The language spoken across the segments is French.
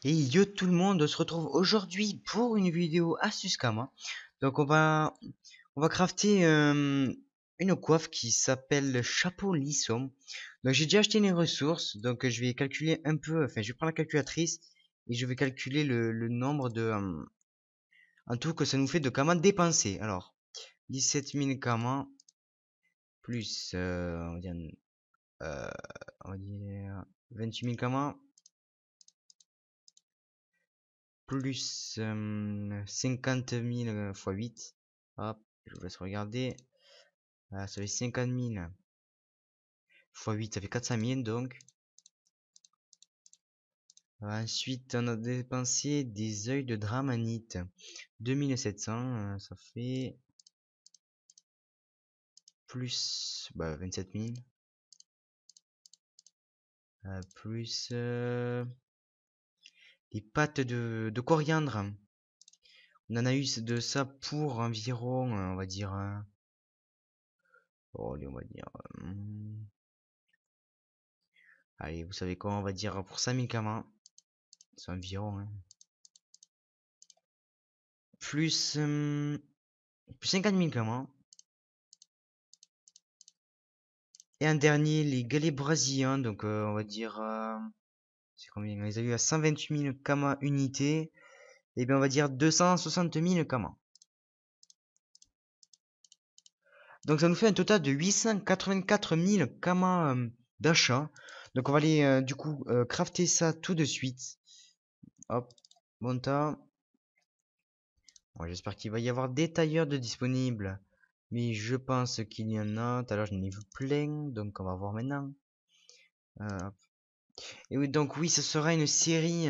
Et yo tout le monde, on se retrouve aujourd'hui pour une vidéo astuce Kama. Donc on va crafter une coiffe qui s'appelle le chapeau lisson. Donc j'ai déjà acheté les ressources, donc je vais calculer un peu, enfin je vais prendre la calculatrice et je vais calculer le nombre de en tout que ça nous fait de Kama dépensés. Alors 17 000 Kama plus euh, on va dire 28 000 Kama plus 50 000 fois 8. Hop, je vous laisse regarder. Ça fait 50 000 fois 8, ça fait 400 000 donc. Ensuite, on a dépensé des œils de dramanite. 2700, ça fait plus 27 000. Plus les pâtes de coriandre. On en a eu de ça pour environ, on va dire, oh, allez, on va dire, allez, vous savez quoi, on va dire pour 5000 kamans. C'est environ, hein. Plus, plus 50 000 kamans. Et un dernier, les galets brasiliens. Donc, on va dire, c'est combien? On les a eu à 128 000 kamas unité. Et bien, on va dire 260 000 kamas. Donc, ça nous fait un total de 884 000 kamas d'achat. Donc, on va aller, du coup, crafter ça tout de suite. Hop, monta. Bon, j'espère qu'il va y avoir des tailleurs de disponibles. Mais je pense qu'il y en a. Tout à l'heure, j'en ai vu plein. Donc, on va voir maintenant. Hop. Et oui, donc oui, ce sera une série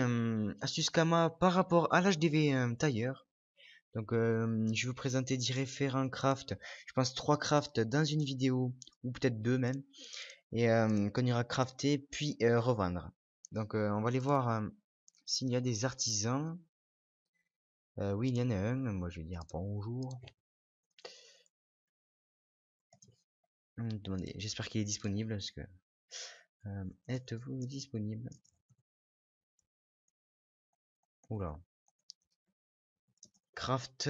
Astuce Kama par rapport à l'HDV tailleur. Donc, je vais vous présenter 10 référents craft. Je pense 3 crafts dans une vidéo, ou peut-être 2 même. Et qu'on ira crafter, puis revendre. Donc, on va aller voir s'il y a des artisans. Oui, il y en a un. Moi, je vais dire bonjour. Demandez. J'espère qu'il est disponible. Parce que, êtes-vous disponible? Oula. Craft.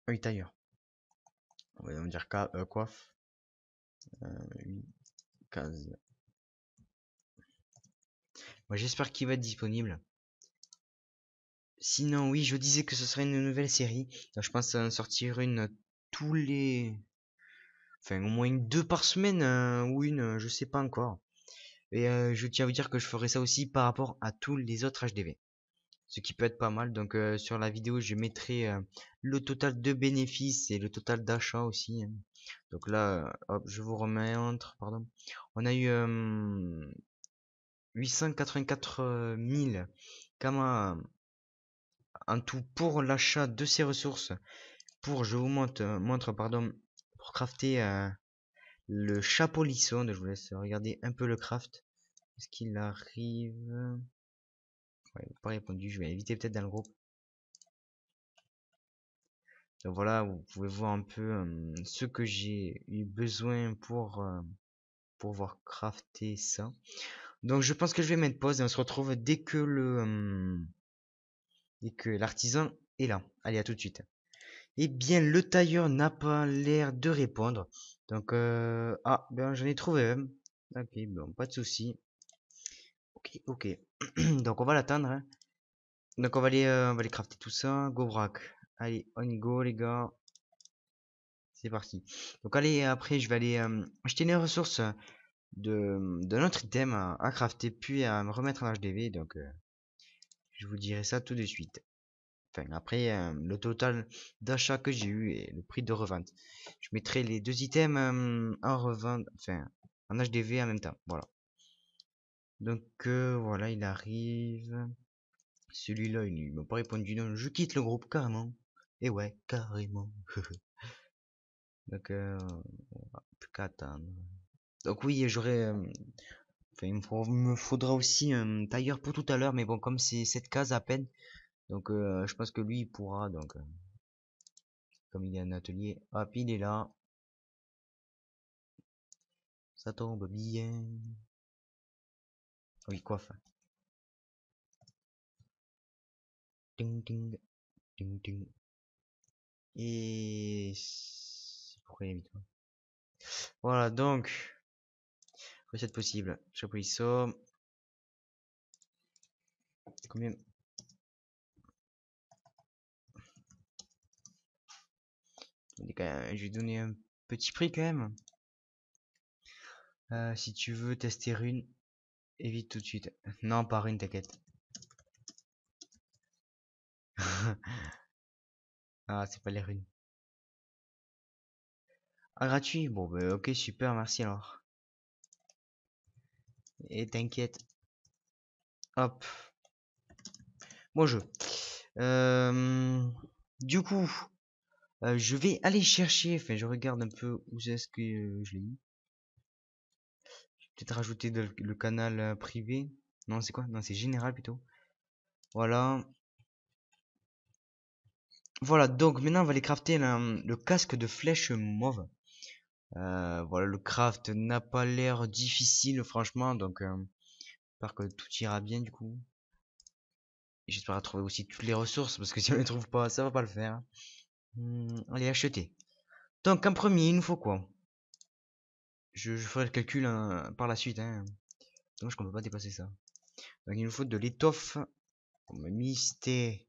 Oui, tailleur. On va dire coiffe. 8 cases. Moi, j'espère qu'il va être disponible. Sinon, oui, je disais que ce serait une nouvelle série. Donc, je pense en sortir une tous les... Enfin, au moins une, deux par semaine, ou une, je sais pas encore. Et je tiens à vous dire que je ferai ça aussi par rapport à tous les autres HDV. Ce qui peut être pas mal. Donc, sur la vidéo, je mettrai le total de bénéfices et le total d'achat aussi, hein. Donc là, hop, je vous remets entre, pardon. On a eu 884 000 Kama en tout pour l'achat de ces ressources. Pour, je vous montre pardon, pour crafter le chapeau lisson. Je vous laisse regarder un peu le craft. Est-ce qu'il arrive? Ouais, il n'a pas répondu. Je vais éviter peut-être dans le groupe. Donc voilà, vous pouvez voir un peu ce que j'ai eu besoin pour pouvoir crafter ça. Donc je pense que je vais mettre pause et on se retrouve dès que l'artisan est là. Allez, à tout de suite. Eh bien, le tailleur n'a pas l'air de répondre. Donc, ah, ben j'en ai trouvé un. Ok, bon, pas de souci. Ok, ok. Donc, on va l'attendre, hein. Donc, on va aller crafter tout ça. Go brack. Allez, on y go, les gars. C'est parti. Donc, allez, après, je vais aller acheter les ressources de notre item à crafter, puis à me remettre en HDV. Donc, je vous dirai ça tout de suite. Enfin, après, le total d'achat que j'ai eu et le prix de revente. Je mettrai les deux items en revente, enfin, en HDV en même temps. Voilà. Donc, voilà, il arrive. Celui-là, il m'a pas répondu. Non, je quitte le groupe carrément. Et ouais, carrément. Donc, plus qu'à attendre. Donc oui, j'aurais... enfin, me faudra aussi un tailleur pour tout à l'heure. Mais bon, comme c'est cette case à peine. Donc, je pense que lui, il pourra. Donc, comme il y a un atelier, hop, il est là. Ça tombe bien. Oui, coiffe. Ding, ding, ding, ding. Et... Pourquoi il est vite? Voilà, donc... Recette possible. Chapeau ISO. Combien? Je vais donner un petit prix quand même. Si tu veux tester une, évite tout de suite. Non, pas une, t'inquiète. Ah, c'est pas les runes. Ah, gratuit? Bon, bah, ok, super, merci alors. Et t'inquiète. Hop. Bon jeu. Euh, du coup, je vais aller chercher. Enfin, je regarde un peu où est-ce que je l'ai mis. Peut-être rajouter le canal privé. Non, c'est quoi? Non, c'est général plutôt. Voilà. Voilà, donc maintenant on va aller crafter le casque de flèche mauve. Voilà, le craft n'a pas l'air difficile, franchement, donc j'espère que tout ira bien du coup. J'espère trouver aussi toutes les ressources, parce que si on les trouve pas, ça va pas le faire. Allez, acheter. Donc en premier, il nous faut quoi? Je ferai le calcul par la suite, hein. Donc qu'on peut pas dépasser ça. Donc il nous faut de l'étoffe mystérieuse.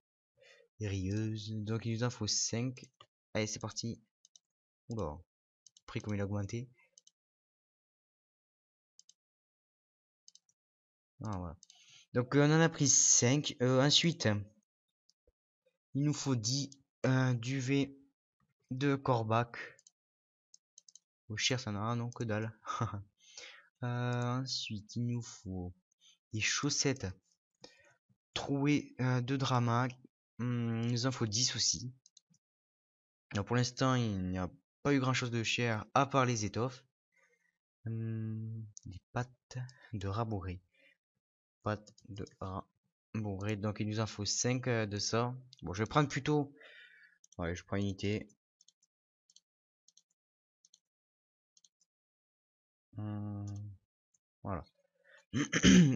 Donc il nous en faut 5. Allez, c'est parti. Oula, prix comme il a augmenté. Ah, voilà. Donc on en a pris 5. Ensuite, il nous faut 10 duvets de corbac. Oh cher, ça n'a rien, non, que dalle. Ensuite, il nous faut des chaussettes trouées de drama. Il nous en faut 10 aussi. Alors pour l'instant, il n'y a pas eu grand chose de cher à part les étoffes. Des pattes de rabouré. Pattes de rabouré. Donc il nous en faut 5 de ça. Bon, je vais prendre plutôt. Ouais, je prends une unité. Voilà.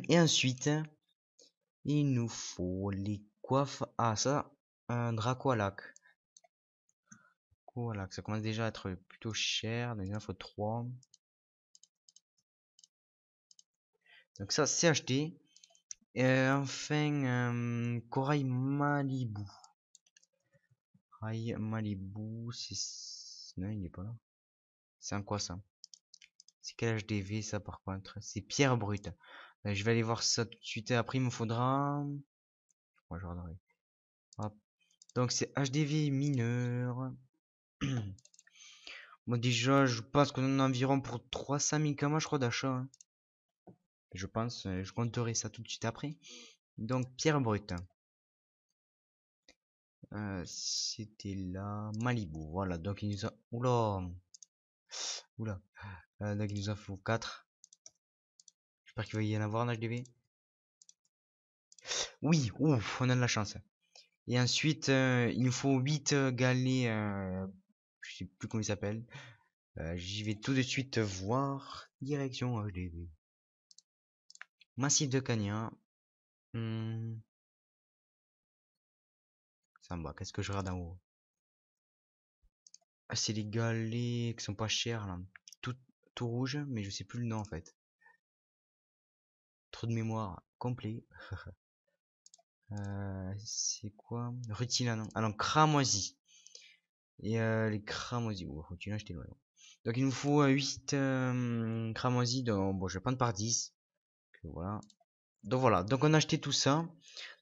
Et ensuite, il nous faut les coiffes. Ah, ça, un Draco à lac. Voilà, ça commence déjà à être plutôt cher. Donc il en faut 3. Donc ça, c'est acheté. Enfin, corail Malibu. Corail Malibu, c'est... Non, il est pas là. C'est un quoi ça? C'est quel HDV ça par contre? C'est pierre brute. Je vais aller voir ça tout de suite. Après, il me faudra... Moi, je regarderai. Hop. Donc c'est HDV mineur. Bon, déjà, je pense qu'on en a environ pour 300 000 kamas, je crois, d'achat, hein. Je pense, je compterai ça tout de suite après. Donc, pierre brute. C'était là. Malibu, voilà. Donc, il nous a... Oula. Oula. Donc, il nous en faut 4. J'espère qu'il va y en avoir en HDV. Oui, ouf, on a de la chance. Et ensuite, il nous faut 8 galets. Je sais plus comment il s'appelle. J'y vais tout de suite voir. Direction HDV. Massif de Cagna. Ça me va. Qu'est-ce que je regarde en haut? Ah, c'est les galets qui sont pas chers là. Tout, tout rouge, mais je sais plus le nom en fait. Trop de mémoire. Complet. C'est quoi? Rutilant. Alors, cramoisi. Et les cramoisis. Oh, rutilant, j'étais loin. Donc, il nous faut 8 cramoisis. Donc, bon, je vais prendre par 10. Voilà. Donc, voilà. Donc, on a acheté tout ça.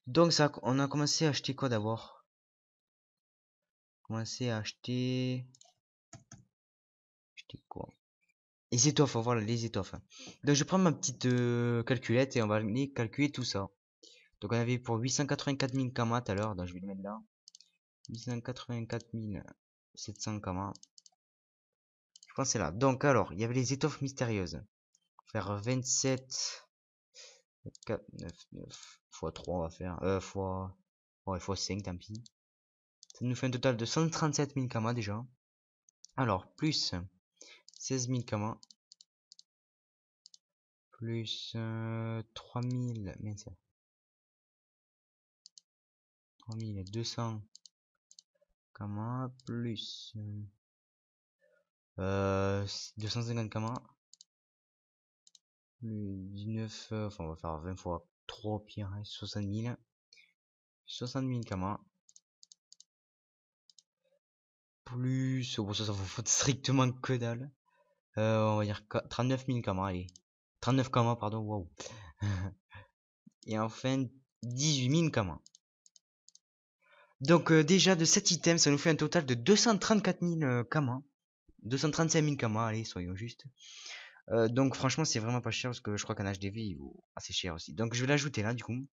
Donc, ça, on a commencé à acheter quoi d'abord? Commencé à acheter. Acheter quoi? Les étoffes, voilà, les étoffes. Donc, je prends ma petite calculette et on va aller calculer tout ça. Donc, on avait pour 884 000 kamas tout à l'heure. Donc, je vais le mettre là. 884 700 kamas. Je pense que c'est là. Donc, alors, il y avait les étoffes mystérieuses. Faire 27, 4, 9, 9, x 3, on va faire. Fois, ouais, fois 5, tant pis. Ça nous fait un total de 137 000 kamas déjà. Alors, plus 16 000 kamas. Plus 3000. Mais ça. 3200 kama plus 250 kama plus 19, enfin on va faire 20 fois 3 pire, hein, 60 000 kama plus, oh, ça vous fout strictement que dalle. On va dire 39 000 kama, allez, 39 kama, pardon, waouh. Et enfin 18 000 kama. Donc déjà de cet item, ça nous fait un total de 234 000 kama. 235 000 kama, allez, soyons justes. Donc franchement, c'est vraiment pas cher parce que je crois qu'un HDV il vaut assez cher aussi. Donc je vais l'ajouter là du coup.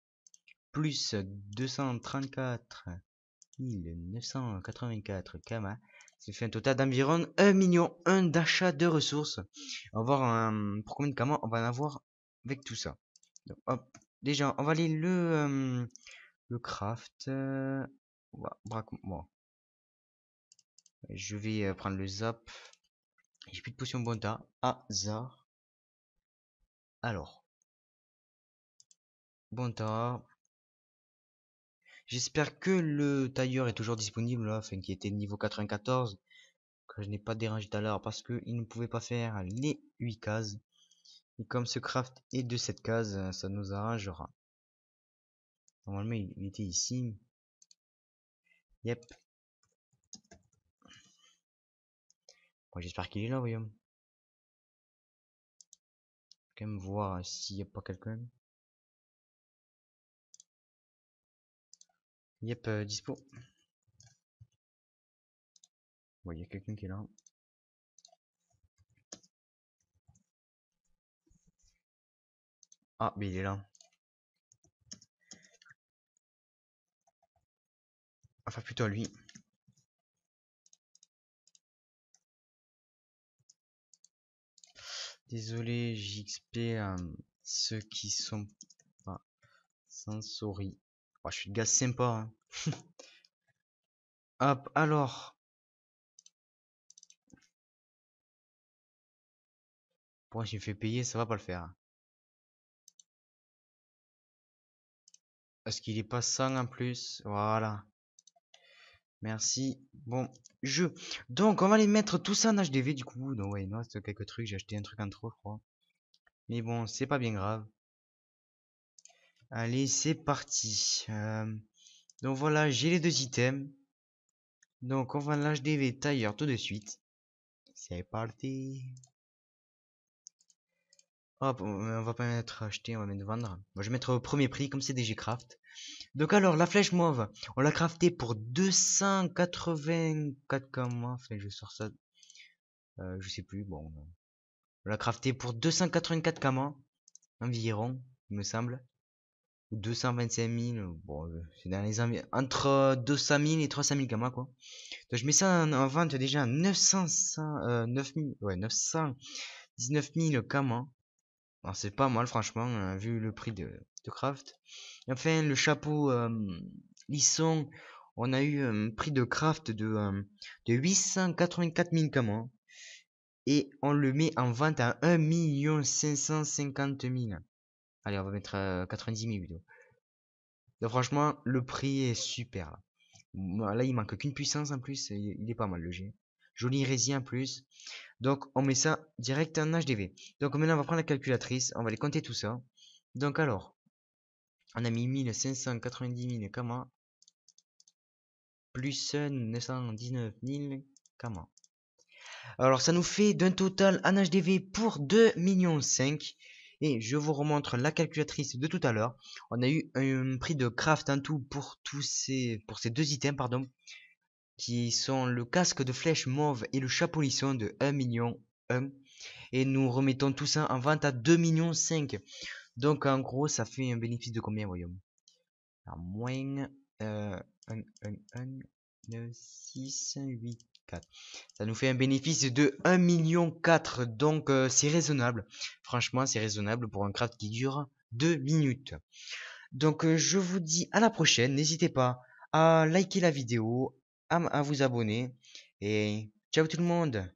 Plus 234 984 kama. Ça fait un total d'environ 1 million 1 d'achat de ressources. On va voir pour combien de kama on va en avoir avec tout ça. Donc, hop. Déjà, on va aller le craft. Bon. Je vais prendre le zap. J'ai plus de potions bonta. Hasard. Alors. Bonta. J'espère que le tailleur est toujours disponible là, enfin qui était niveau 94. Que je n'ai pas dérangé tout à l'heure parce qu'il ne pouvait pas faire les 8 cases. Et comme ce craft est de cette case, ça nous arrangera. Normalement il était ici. Yep. Bon, j'espère qu'il est là, voyons. Quand même voir s'il n'y a pas quelqu'un. Yep, dispo. Bon, il y a quelqu'un qui est là. Ah, mais il est là. Enfin, plutôt lui. Désolé, JXP, ceux qui sont pas sensori. Oh, je suis le gars sympa. Hein. Hop, alors. Pourquoi je me fais payer, ça va pas le faire. Est-ce qu'il est pas 100 en plus? Voilà. Merci. Bon, donc, on va les mettre tout ça en HDV du coup. Donc, ouais, il nous reste quelques trucs. J'ai acheté un truc en trop, je crois. Mais bon, c'est pas bien grave. Allez, c'est parti. Donc, voilà, j'ai les deux items. Donc, on va l'HDV tailleur tout de suite. C'est parti. Hop, on va pas mettre acheter, on va mettre vendre. Bon, je vais mettre au premier prix, comme c'est DG Craft. Donc, alors, la flèche mauve, on l'a crafté pour 284 comment. Enfin, je sors ça. Je sais plus, bon. On l'a crafté pour 284 kama environ, il me semble. Ou 225 000, bon, c'est dans les entre 200 000 et 300 000 kama, quoi. Donc je mets ça en vente déjà à 900, 9 000, ouais, 919 000 kama. Alors c'est pas mal, franchement, vu le prix de craft. Et enfin, le chapeau lisson, on a eu un prix de craft de 884 000 kama. Et on le met en vente à 1 550 000. Allez, on va mettre 90 000 vidéos. Donc franchement, le prix est super. Là, il manque qu'une puissance en plus. Il est pas mal le G. Joli résine en plus. Donc on met ça direct en HDV. Donc maintenant, on va prendre la calculatrice. On va les compter tout ça. Donc alors, on a mis 1590 000 kama. Plus 919 000 kama. Alors ça nous fait d'un total en HDV pour 2,5 millions. Et je vous remontre la calculatrice de tout à l'heure. On a eu un prix de craft en tout pour ces deux items, pardon, qui sont le casque de flèche mauve et le chapeau lisson de 1 million 1. Et nous remettons tout ça en vente à 2,5 millions. Donc en gros, ça fait un bénéfice de combien, voyons. À moins 1, 9, 6, 8, 4. Ça nous fait un bénéfice de 1,4 million. Donc c'est raisonnable. Franchement, c'est raisonnable pour un craft qui dure 2 minutes. Donc je vous dis à la prochaine. N'hésitez pas à liker la vidéo, à vous abonner. Et ciao tout le monde.